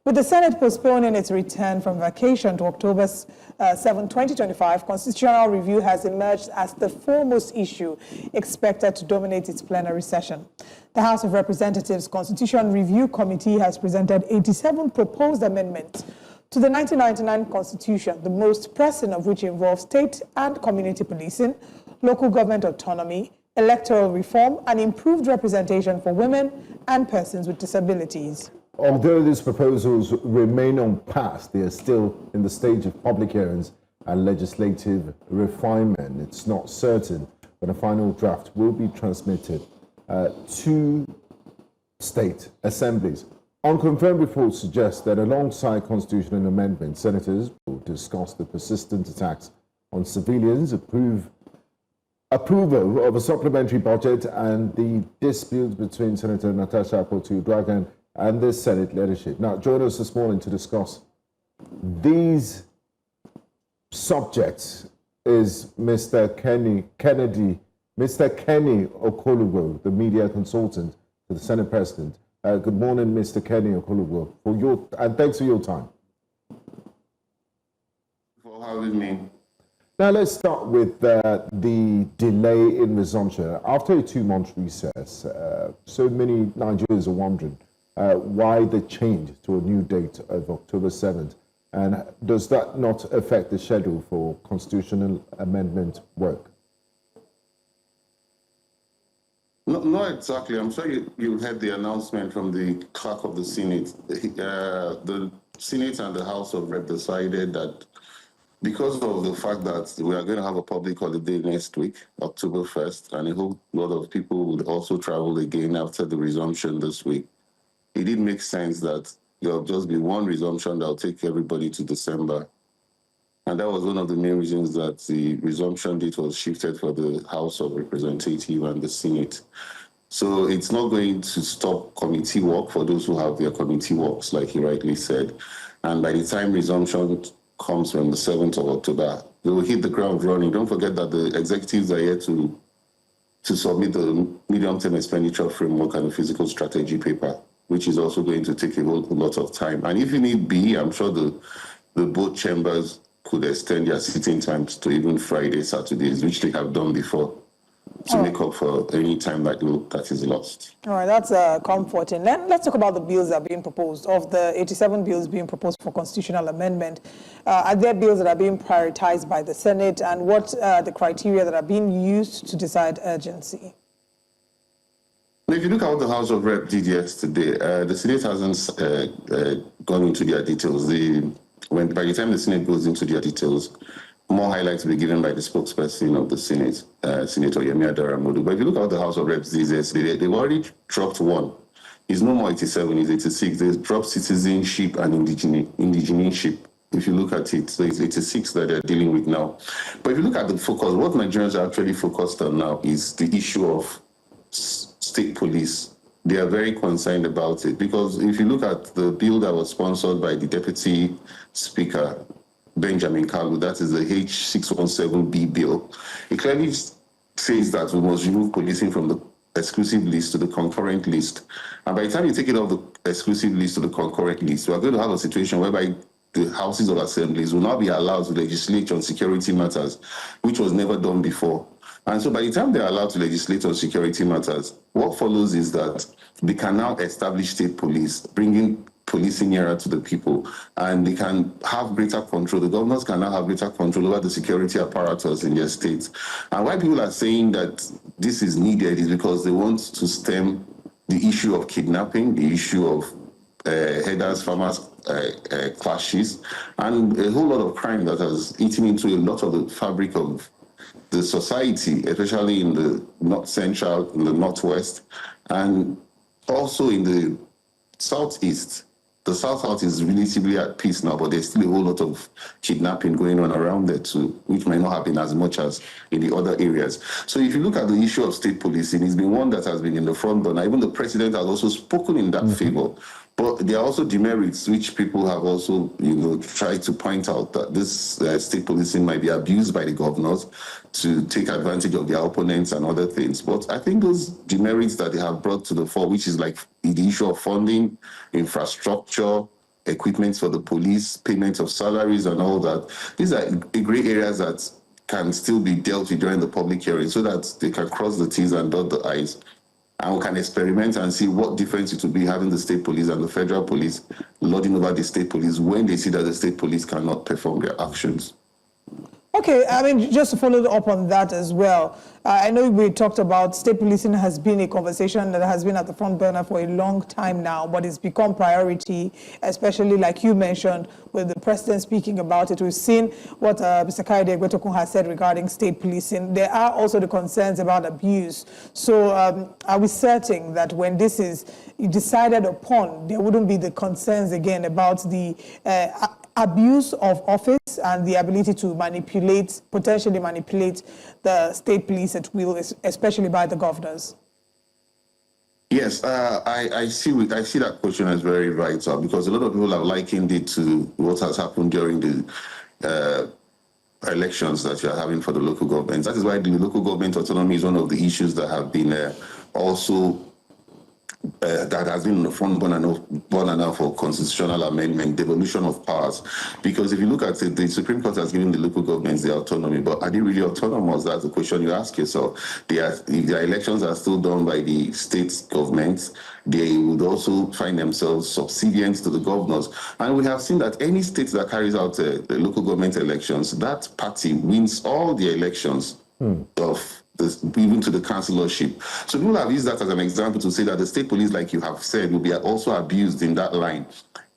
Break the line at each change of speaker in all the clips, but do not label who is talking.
With the Senate postponing its return from vacation to October 7, 2025, constitutional review has emerged as the foremost issue expected to dominate its plenary session. The House of Representatives Constitution Review Committee has presented 87 proposed amendments to the 1999 Constitution, the most pressing of which involves state and community policing, local government autonomy, electoral reform, and improved representation for women and persons with disabilities.
Although these proposals remain unpassed, they are still in the stage of public hearings and legislative refinement. It's not certain when a final draft will be transmitted to state assemblies. Unconfirmed reports suggest that alongside constitutional amendments, senators will discuss the persistent attacks on civilians, approval of a supplementary budget, and the dispute between Senator Natasha Akpoti-Uduaghan and the Senate leadership. Now, join us this morning to discuss these subjects is Mr. Kennedy Okolugbo, the media consultant to the Senate President. Good morning, Mr. Kennedy Okolugbo, and thanks for your time.
For having me.
Now, let's start with the delay in resumption. After a 2-month recess, so many Nigerians are wondering why the change to a new date of October 7th, and does that not affect the schedule for constitutional amendment work?
Not exactly. I'm sure you heard the announcement from the clerk of the Senate. The Senate and the House of Rep decided that because of the fact that we are going to have a public holiday next week, October 1st, and a whole lot of people would also travel again after the resumption this week, it did make sense that there'll just be one resumption that will take everybody to December. And that was one of the main reasons that the resumption date was shifted for the House of Representatives and the Senate. So it's not going to stop committee work for those who have their committee works, like he rightly said. And by the time resumption comes from the 7th of October, they will hit the ground running. Don't forget that the executives are here to submit the medium-term expenditure framework and the physical strategy paper, which is also going to take a whole lot of time. And if need be, I'm sure the both chambers could extend their sitting times to even Friday, Saturdays, which they have done before, to make up for any time that is lost.
All right, that's comforting. Then let's talk about the bills that are being proposed. Of the 87 bills being proposed for constitutional amendment, are there bills that are being prioritized by the Senate, and what are the criteria that are being used to decide urgency?
If you look at what the House of Rep did yesterday, the Senate hasn't gone into their details. By the time the Senate goes into their details, more highlights will be given by the spokesperson of the Senate, Senator Yemi Adaramodu. But if you look at what the House of Reps did yesterday, they've already dropped one. It's no more 87, it's 86. They've dropped citizenship and indigenship. If you look at it, so it's 86 that they're dealing with now. But if you look at the focus, what Nigerians are actually focused on now is the issue of state police. They are very concerned about it, because if you look at the bill that was sponsored by the Deputy Speaker, Benjamin Kalu, that is the H617B bill, it clearly says that we must remove policing from the exclusive list to the concurrent list. And by the time you take it off the exclusive list to the concurrent list, we are going to have a situation whereby the houses of assemblies will not be allowed to legislate on security matters, which was never done before. And so by the time they're allowed to legislate on security matters, what follows is that they can now establish state police, bringing policing nearer to the people, and they can have greater control. The governors can now have greater control over the security apparatus in their states. And why people are saying that this is needed is because they want to stem the issue of kidnapping, the issue of herders, farmers clashes, and a whole lot of crime that has eaten into a lot of the fabric of the society, especially in the north central, in the northwest, and also in the southeast. The south is relatively at peace now, but there's still a whole lot of kidnapping going on around there too, which might not happen as much as in the other areas. So if you look at the issue of state policing, it's been one that has been in the front burner. Even the president has also spoken in that favor. But there are also demerits which people have also, tried to point out, that this state policing might be abused by the governors to take advantage of their opponents and other things. But I think those demerits that they have brought to the fore, which is like the issue of funding, infrastructure, equipment for the police, payment of salaries and all that. These are gray areas that can still be dealt with during the public hearing so that they can cross the T's and dot the I's. And we can experiment and see what difference it will be having the state police and the federal police lording over the state police when they see that the state police cannot perform their actions.
Okay, I mean, just to follow up on that as well, I know we talked about state policing has been a conversation that has been at the front burner for a long time now, but it's become priority, especially like you mentioned, with the president speaking about it. We've seen what Mr. Kennedy Okolugbo has said regarding state policing. There are also the concerns about abuse. So are we certain that when this is decided upon, there wouldn't be the concerns again about the abuse of office and the ability to manipulate, potentially manipulate the state police at will, especially by the governors?
Yes, I see that question as very vital because a lot of people have likened it to what has happened during the elections that you are having for the local governments. That is why the local government autonomy is one of the issues that have been also that has been on the front burner now for constitutional amendment, devolution of powers. Because if you look at it, the Supreme Court has given the local governments the autonomy, but are they really autonomous? That's the question you ask yourself. If their elections are still done by the state governments, they would also find themselves subservient to the governors. And we have seen that any state that carries out the local government elections, that party wins all the elections of even to the councillorship. So people have used that as an example to say that the state police, like you have said, will be also abused in that line.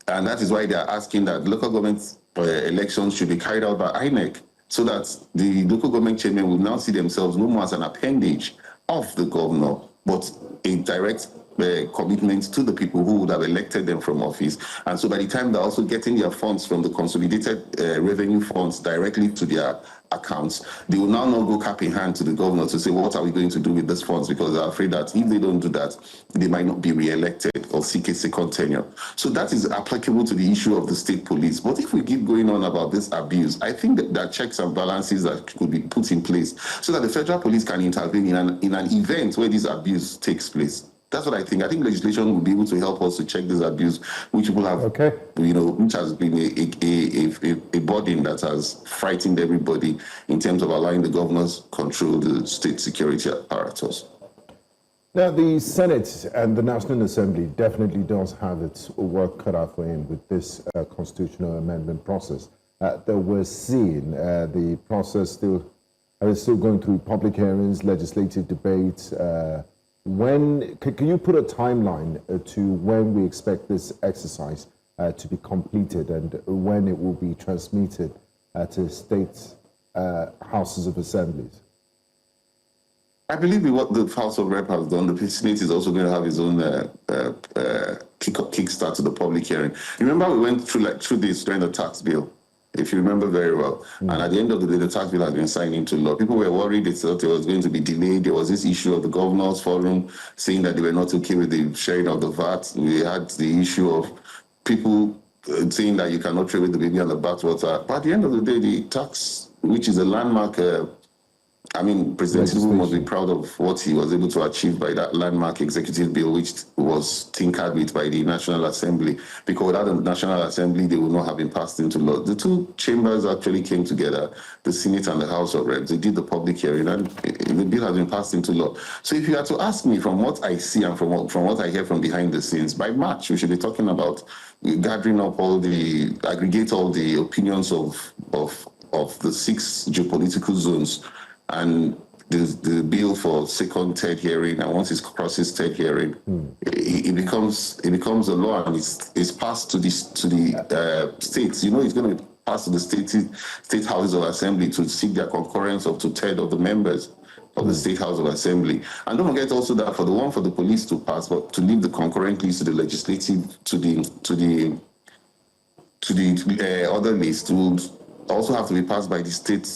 And that is why they are asking that local government elections should be carried out by INEC so that the local government chairmen will now see themselves no more as an appendage of the governor, but a direct commitment to the people who would have elected them from office. And so by the time they're also getting their funds from the consolidated revenue funds directly to their accounts, they will now not go cap in hand to the governor to say, what are we going to do with these funds? Because they're afraid that if they don't do that, they might not be re-elected or seek a second tenure. So that is applicable to the issue of the state police. But if we keep going on about this abuse, I think that there are checks and balances that could be put in place so that the federal police can intervene in an event where this abuse takes place. That's what I think. I think legislation will be able to help us to check this abuse, which people have, which has been a burden that has frightened everybody in terms of allowing the governors control the state security apparatus.
Now, the Senate and the National Assembly definitely does have its work cut out for him with this constitutional amendment process that we're seeing. The process still going through public hearings, legislative debates. When can you put a timeline to when we expect this exercise to be completed and when it will be transmitted to state houses of assemblies?
I believe what the House of Rep has done, the Senate is also going to have its own kickstart to the public hearing. Remember, we went through this during the tax bill, if you remember very well. And at the end of the day, the tax bill has been signed into law. People were worried that it was going to be delayed. There was this issue of the Governors Forum saying that they were not okay with the sharing of the VAT. We had the issue of people saying that you cannot trade with the baby on the bathwater. But at the end of the day, the tax, which is a landmark, President Tinubu must be proud of what he was able to achieve by that landmark executive bill, which was tinkered with by the National Assembly. Because without the National Assembly, they would not have been passed into law. The two chambers actually came together, the Senate and the House of Reps. They did the public hearing, and the bill has been passed into law. So if you had to ask me, from what I see and from what I hear from behind the scenes, by March, we should be talking about gathering up aggregate all the opinions of the 6 geopolitical zones, and the bill for second, third hearing, and once it crosses third hearing, it becomes a law, and it's passed to the states. It's going to pass to the state houses of assembly to seek their concurrence of 2/3 of the members of the State House of Assembly. And don't forget also that for the police to pass, but to leave the concurrent list to the legislative, to the other list, will also have to be passed by the state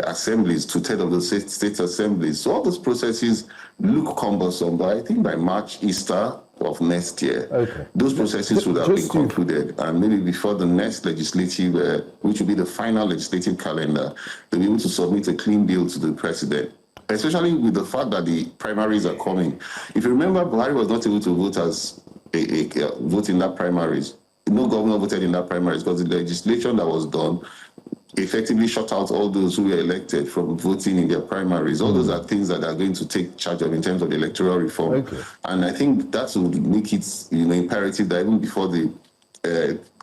assemblies, 2/3 of the state assemblies. So all those processes look cumbersome, but I think by March, Easter of next year, those processes would have been concluded. And maybe before the next legislative, which will be the final legislative calendar, they'll be able to submit a clean bill to the president, especially with the fact that the primaries are coming. If you remember, Buhari was not able to vote vote in that primaries no governor voted in that primary because the legislation that was done effectively shut out all those who were elected from voting in their primaries. All those are things that are going to take charge of in terms of the electoral reform.
Okay.
And I think that would make it imperative that even before the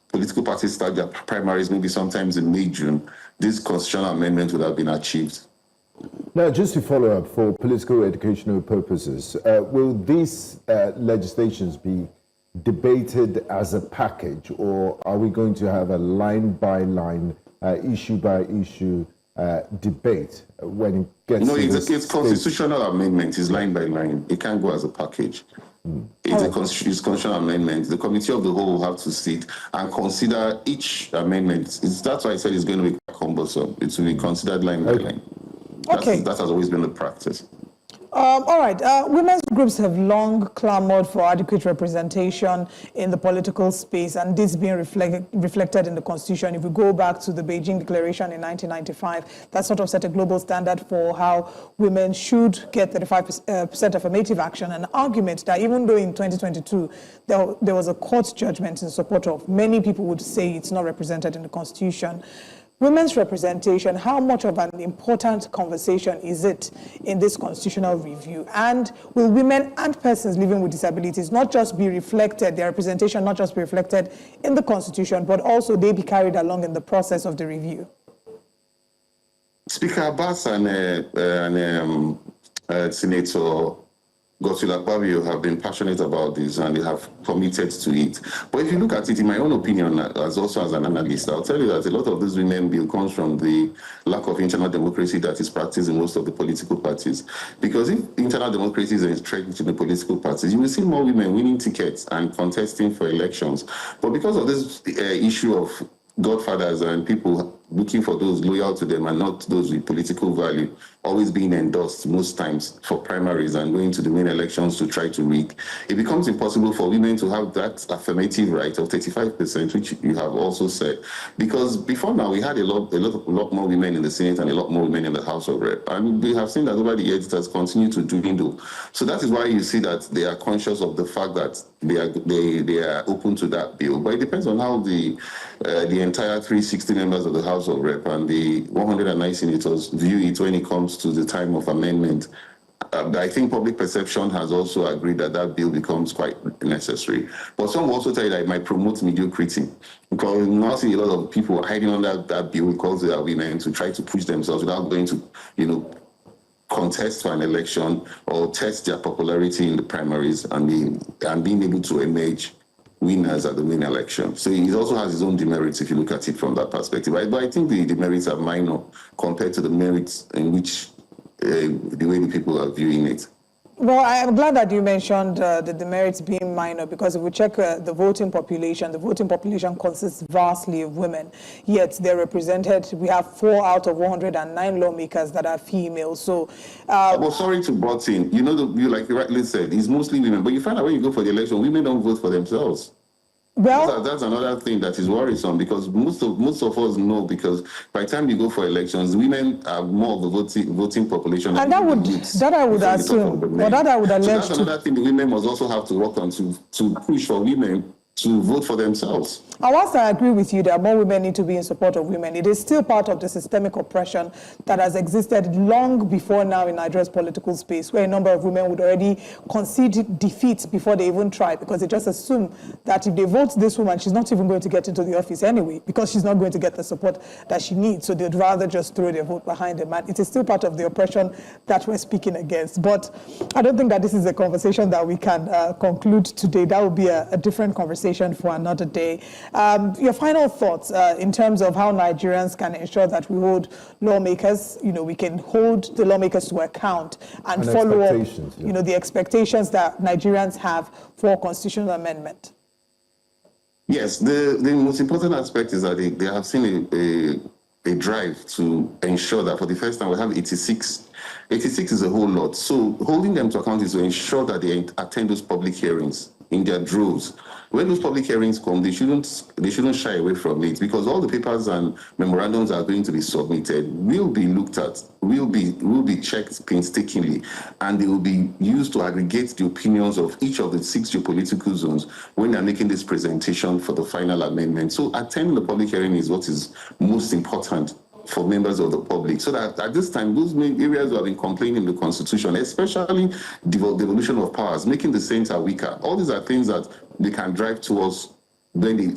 political parties start their primaries, maybe sometimes in May, June, this constitutional amendment would have been achieved.
Now, just to follow up, for political educational purposes, will these legislations be debated as a package, or are we going to have a line-by-line, issue-by-issue debate when it gets to
it's constitutional amendment. It's line-by-line. It can't go as a package. It's a constitutional amendment. The committee of the whole will have to sit and consider each amendment. That's why I said it's going to be cumbersome. It will be considered line by line.
Okay.
That has always been the practice.
All right. Women's groups have long clamored for adequate representation in the political space, and this being reflected in the Constitution. If we go back to the Beijing Declaration in 1995, that sort of set a global standard for how women should get 35% affirmative action. An argument that even though in 2022 there was a court judgment in support of, many people would say it's not represented in the Constitution. Women's representation, how much of an important conversation is it in this constitutional review? And will women and persons living with disabilities not just be reflected, their representation not just be reflected in the Constitution, but also they be carried along in the process of the review?
Speaker Abbas and Senator Akpoti-Uduaghan have been passionate about this and they have committed to it. But if you look at it, in my own opinion, as an analyst, I'll tell you that a lot of this women bill comes from the lack of internal democracy that is practiced in most of the political parties. Because if internal democracy is entrenched in the political parties, you will see more women winning tickets and contesting for elections. But because of this issue of godfathers and people looking for those loyal to them and not those with political value, always being endorsed most times for primaries and going to the main elections to try to rig, it becomes impossible for women to have that affirmative right of 35%, which you have also said. Because before now, we had a lot more women in the Senate and a lot more women in the House of Rep. And we have seen that over the years, it has continued to dwindle. So that is why you see that they are conscious of the fact that they are open to that bill. But it depends on how the entire 360 members of the House of Rep and the 109 senators view it when it comes to the time of amendment. I think public perception has also agreed that that bill becomes quite necessary. But some will also tell you that it might promote mediocrity, because now see a lot of people hiding under that bill because they are women to try to push themselves without going to, contest for an election or test their popularity in the primaries and being able to emerge winners at the main election. So it also has its own demerits if you look at it from that perspective. But I think the demerits are minor compared to the merits in which the way the people are viewing it.
Well, I'm glad that you mentioned the demerits being minor, because if we check the voting population consists vastly of women, yet they're represented. We have 4 out of 109 lawmakers that are female. So,
well, sorry to butt in. Like you rightly said, it's mostly women. But you find out when you go for the election, women don't vote for themselves. Well, that's another thing that is worrisome, because most of us know, because by the time you go for elections, women are more of the voting population.
And that I would assume, or that I would allege.
So that's another thing the women must also have to work on to push for women to vote for themselves.
And whilst I agree with you that more women need to be in support of women, it is still part of the systemic oppression that has existed long before now in Nigeria's political space, where a number of women would already concede defeat before they even try, because they just assume that if they vote this woman, she's not even going to get into the office anyway, because she's not going to get the support that she needs. So they'd rather just throw their vote behind them. And it is still part of the oppression that we're speaking against. But I don't think that this is a conversation that we can conclude today. That would be a different conversation for another day. Your final thoughts in terms of how Nigerians can ensure that we hold lawmakers, we can hold the lawmakers to account and follow up, the expectations that Nigerians have for constitutional amendment. Yes,
the most important aspect is that they have seen a drive to ensure that for the first time we have 86. 86 is a whole lot. So holding them to account is to ensure that they attend those public hearings in their droves, when those public hearings come, they shouldn't shy away from it, because all the papers and memorandums that are going to be submitted will be looked at, will be checked painstakingly, and they will be used to aggregate the opinions of each of the 6 geopolitical zones when they're making this presentation for the final amendment. So attending the public hearing is what is most important for members of the public, so that at this time, those main areas that have been complaining in the Constitution, especially devolution of powers, making the center weaker, all these are things that they can drive towards when they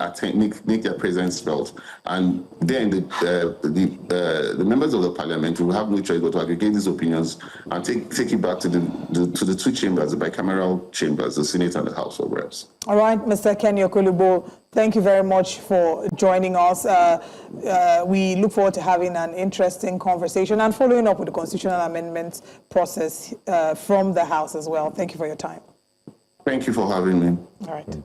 make their presence felt. And then the members of the parliament will have no choice but to aggregate these opinions and take it back to the 2 chambers, the bicameral chambers, the Senate and the House of Reps.
All right, Mr. Kennedy Okolugbo, thank you very much for joining us. We look forward to having an interesting conversation and following up with the constitutional amendment process from the House as well. Thank you for your time.
Thank you for having me.
All right.